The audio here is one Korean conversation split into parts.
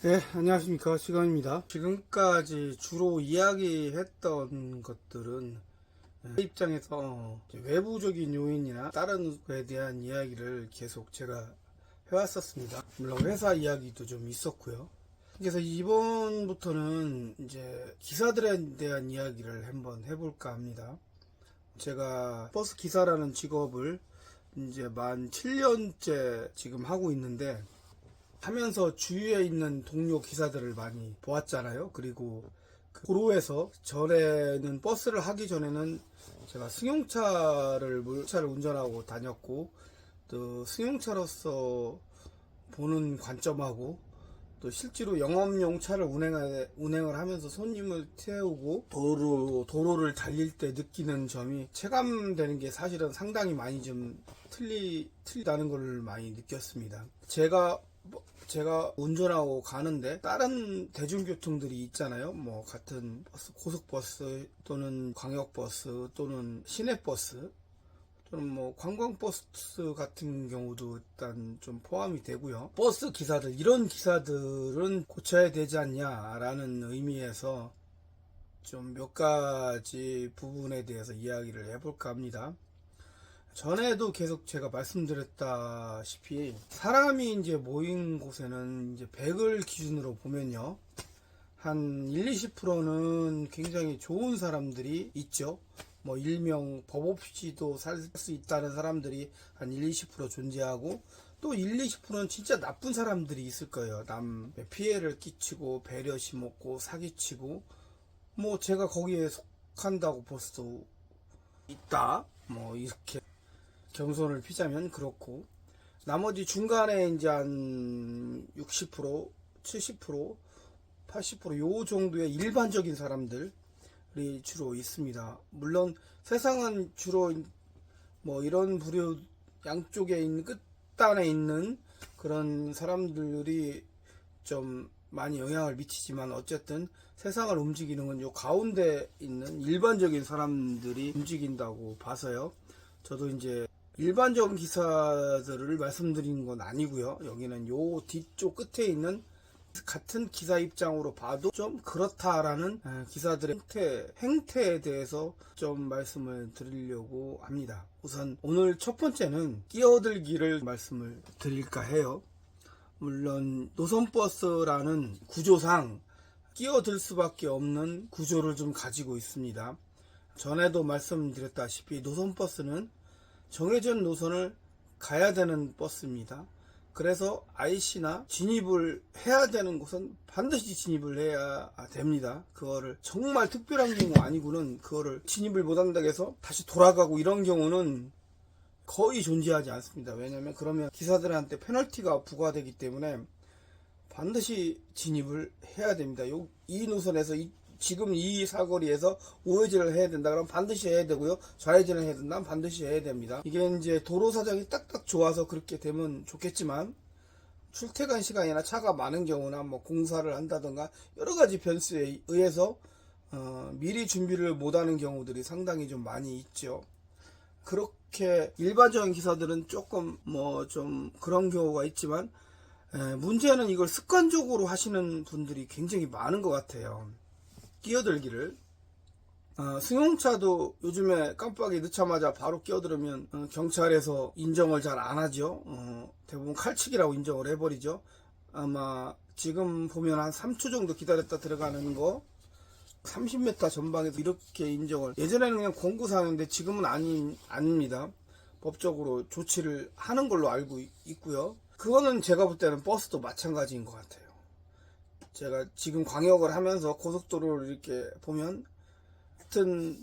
네, 안녕하십니까. 시간입니다. 지금까지 주로 이야기했던 것들은 제 입장에서 외부적인 요인이나 다른 거에 대한 이야기를 계속 제가 해왔었습니다. 물론 회사 이야기도 좀 있었고요. 그래서 이번부터는 이제 기사들에 대한 이야기를 한번 해볼까 합니다. 제가 버스 기사라는 직업을 이제 만 7년째 지금 하고 있는데, 하면서 주위에 있는 동료 기사들을 많이 보았잖아요. 그리고 그 도로에서 전에는 버스를 하기 전에는 제가 승용차를 물차를 운전하고 다녔고, 또 승용차로서 보는 관점하고, 또 실제로 영업용 차를 운행을 하면서 손님을 태우고 도로를 달릴 때 느끼는 점이 체감되는 게 사실은 상당히 많이 좀 틀리다는 걸 많이 느꼈습니다. 제가 운전하고 가는데 다른 대중교통들이 있잖아요. 뭐 같은 버스, 고속버스 또는 광역버스 또는 시내버스 또는 뭐 관광버스 같은 경우도 일단 좀 포함이 되고요. 버스 기사들, 이런 기사들은 고쳐야 되지 않냐라는 의미에서 좀 몇 가지 부분에 대해서 이야기를 해볼까 합니다. 전에도 계속 제가 말씀드렸다시피 사람이 이제 모인 곳에는 이제 100을 기준으로 보면요, 한 20-20%는 굉장히 좋은 사람들이 있죠. 뭐 일명 법 없이도 살 수 있다는 사람들이 한 1-20% 존재하고, 또 1-20%는 진짜 나쁜 사람들이 있을 거예요. 남에 피해를 끼치고 배려심 없고 사기치고, 뭐 제가 거기에 속한다고 볼 수도 있다, 뭐 이렇게 겸손을 피자면 그렇고, 나머지 중간에 이제 한 60%, 70%, 80%요 정도의 일반적인 사람들이 주로 있습니다. 물론 세상은 주로 뭐 이런 부류 양쪽에 있는 끝단에 있는 그런 사람들이 좀 많이 영향을 미치지만, 어쨌든 세상을 움직이는 건 요 가운데 있는 일반적인 사람들이 움직인다고 봐서요. 저도 이제 일반적인 기사들을 말씀드리는 건 아니고요. 여기는 요 뒤쪽 끝에 있는 같은 기사 입장으로 봐도 좀 그렇다라는 기사들의 행태에 대해서 좀 말씀을 드리려고 합니다. 우선 오늘 첫 번째는 끼어들기를 말씀을 드릴까 해요. 물론 노선버스라는 구조상 끼어들 수밖에 없는 구조를 좀 가지고 있습니다. 전에도 말씀드렸다시피 노선버스는 정해진 노선을 가야 되는 버스입니다. 그래서 IC나 진입을 해야 되는 곳은 반드시 진입을 해야 됩니다. 그거를 정말 특별한 경우 아니고는 그거를 진입을 못한다고 해서 다시 돌아가고 이런 경우는 거의 존재하지 않습니다. 왜냐하면 그러면 기사들한테 페널티가 부과되기 때문에 반드시 진입을 해야 됩니다. 이 노선에서 지금 이 사거리에서 우회전을 해야 된다 그러면 반드시 해야 되고요. 좌회전을 해야 된다면 반드시 해야 됩니다. 이게 이제 도로 사정이 딱딱 좋아서 그렇게 되면 좋겠지만, 출퇴근 시간이나 차가 많은 경우나 뭐 공사를 한다던가 여러 가지 변수에 의해서 미리 준비를 못하는 경우들이 상당히 좀 많이 있죠. 그렇게 일반적인 기사들은 조금 뭐 좀 그런 경우가 있지만, 문제는 이걸 습관적으로 하시는 분들이 굉장히 많은 것 같아요. 끼어들기를. 승용차도 요즘에 깜빡이 넣자마자 바로 끼어들으면 경찰에서 인정을 잘 안 하죠. 대부분 칼치기라고 인정을 해버리죠. 아마 지금 보면 한 3초 정도 기다렸다 들어가는 거, 30m 전방에서 이렇게 인정을, 예전에는 그냥 공구사항인데 지금은 아닙니다. 법적으로 조치를 하는 걸로 알고 있고요. 그거는 제가 볼 때는 버스도 마찬가지인 것 같아요. 제가 지금 광역을 하면서 고속도로를 이렇게 보면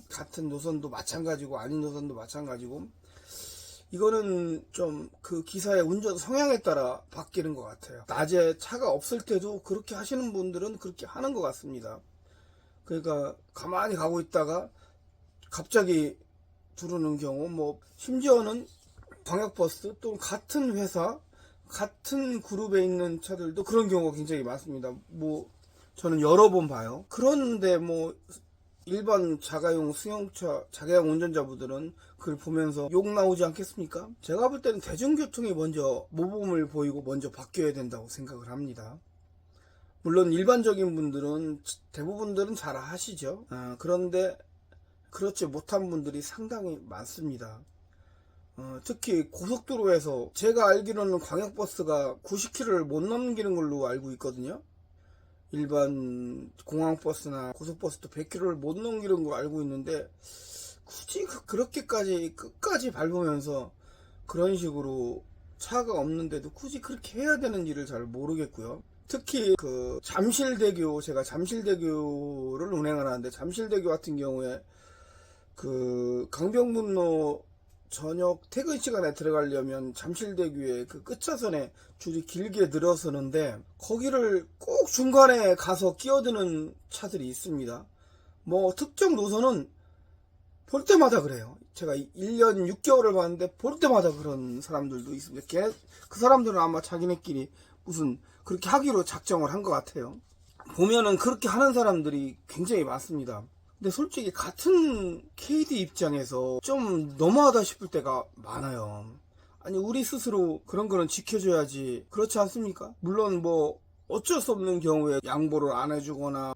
같은 노선도 마찬가지고 아닌 노선도 마찬가지고, 이거는 좀 그 기사의 운전 성향에 따라 바뀌는 것 같아요. 낮에 차가 없을 때도 그렇게 하시는 분들은 그렇게 하는 것 같습니다. 그러니까 가만히 가고 있다가 갑자기 들어오는 경우, 뭐 심지어는 광역버스 또 같은 회사 같은 그룹에 있는 차들도 그런 경우가 굉장히 많습니다. 뭐 저는 여러 번 봐요. 그런데 뭐 일반 자가용 승용차 자가용 운전자분들은 그걸 보면서 욕 나오지 않겠습니까? 제가 볼 때는 대중교통이 먼저 모범을 보이고 먼저 바뀌어야 된다고 생각을 합니다. 물론 일반적인 분들은 대부분들은 잘 하시죠. 그런데 그렇지 못한 분들이 상당히 많습니다. 특히 고속도로에서 제가 알기로는 광역버스가 90km를 못 넘기는 걸로 알고 있거든요. 일반 공항버스나 고속버스도 100km를 못 넘기는 걸 알고 있는데 굳이 그렇게까지 끝까지 밟으면서 그런 식으로 차가 없는데도 굳이 그렇게 해야 되는지를 잘 모르겠고요. 특히 그 잠실대교, 제가 잠실대교를 운행을 하는데 잠실대교 같은 경우에 그 강변북로 저녁 퇴근 시간에 들어가려면 잠실대교에 그 끝차선에 줄이 길게 늘어서는데 거기를 꼭 중간에 가서 끼어드는 차들이 있습니다. 뭐 특정 노선은 볼 때마다 그래요. 제가 1년 6개월을 봤는데 볼 때마다 그런 사람들도 있습니다. 그 사람들은 아마 자기네끼리 무슨 그렇게 하기로 작정을 한 것 같아요. 보면은 그렇게 하는 사람들이 굉장히 많습니다. 근데 솔직히 같은 KD 입장에서 좀 너무하다 싶을 때가 많아요. 아니 우리 스스로 그런 거는 지켜줘야지, 그렇지 않습니까? 물론 뭐 어쩔 수 없는 경우에 양보를 안 해주거나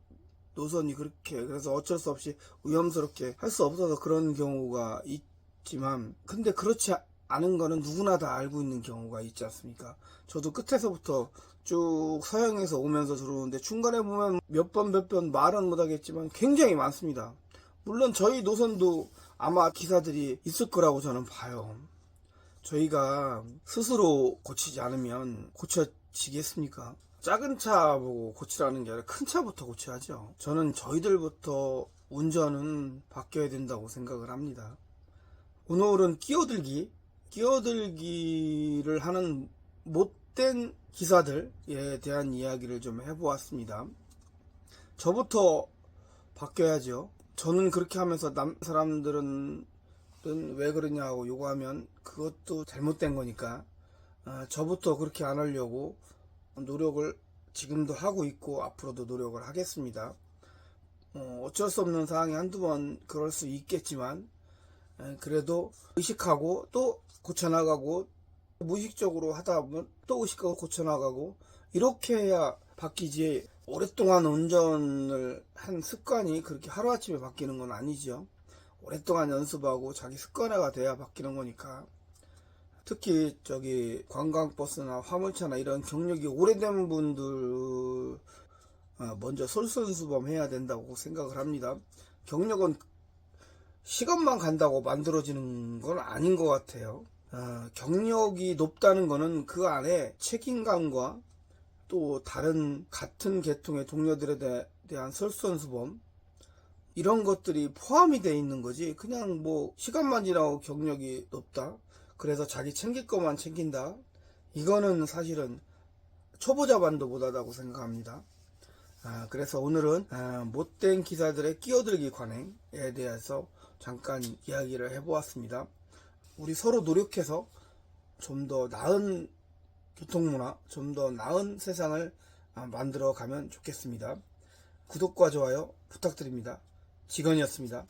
노선이 그렇게 그래서 어쩔 수 없이 위험스럽게 할 수 없어서 그런 경우가 있지만, 근데 그렇지 않은 거는 누구나 다 알고 있는 경우가 있지 않습니까? 저도 끝에서부터 쭉 서양에서 오면서 들어오는데 중간에 보면 몇 번 말은 못하겠지만 굉장히 많습니다. 물론 저희 노선도 아마 기사들이 있을 거라고 저는 봐요. 저희가 스스로 고치지 않으면 고쳐지겠습니까? 작은 차 보고 고치라는 게 아니라 큰 차부터 고쳐야죠. 저는 저희들부터 운전은 바뀌어야 된다고 생각을 합니다. 오늘은 끼어들기를 하는 못된 기사들에 대한 이야기를 좀 해보았습니다. 저부터 바뀌어야죠. 저는 그렇게 하면서 남 사람들은 왜 그러냐고 요구하면 그것도 잘못된 거니까 저부터 그렇게 안 하려고 노력을 지금도 하고 있고 앞으로도 노력을 하겠습니다. 어쩔 수 없는 상황이 한두 번 그럴 수 있겠지만 그래도 의식하고 또 고쳐나가고, 무의식적으로 하다 보면 또 의식하고 고쳐나가고, 이렇게 해야 바뀌지, 오랫동안 운전을 한 습관이 그렇게 하루아침에 바뀌는 건 아니죠. 오랫동안 연습하고 자기 습관화가 돼야 바뀌는 거니까. 특히 저기 관광버스나 화물차나 이런 경력이 오래된 분들 먼저 솔선수범 해야 된다고 생각을 합니다. 경력은 시간만 간다고 만들어지는 건 아닌 것 같아요. 경력이 높다는 거는 그 안에 책임감과 또 다른 같은 계통의 동료들에 대한 솔선수범, 이런 것들이 포함이 돼 있는 거지, 그냥 뭐 시간만 지나고 경력이 높다 그래서 자기 챙길 것만 챙긴다, 이거는 사실은 초보자반도 못하다고 생각합니다. 그래서 오늘은 못된 기사들의 끼어들기 관행에 대해서 잠깐 이야기를 해보았습니다. 우리 서로 노력해서 좀 더 나은 교통문화, 좀 더 나은 세상을 만들어 가면 좋겠습니다. 구독과 좋아요 부탁드립니다. 직원이었습니다.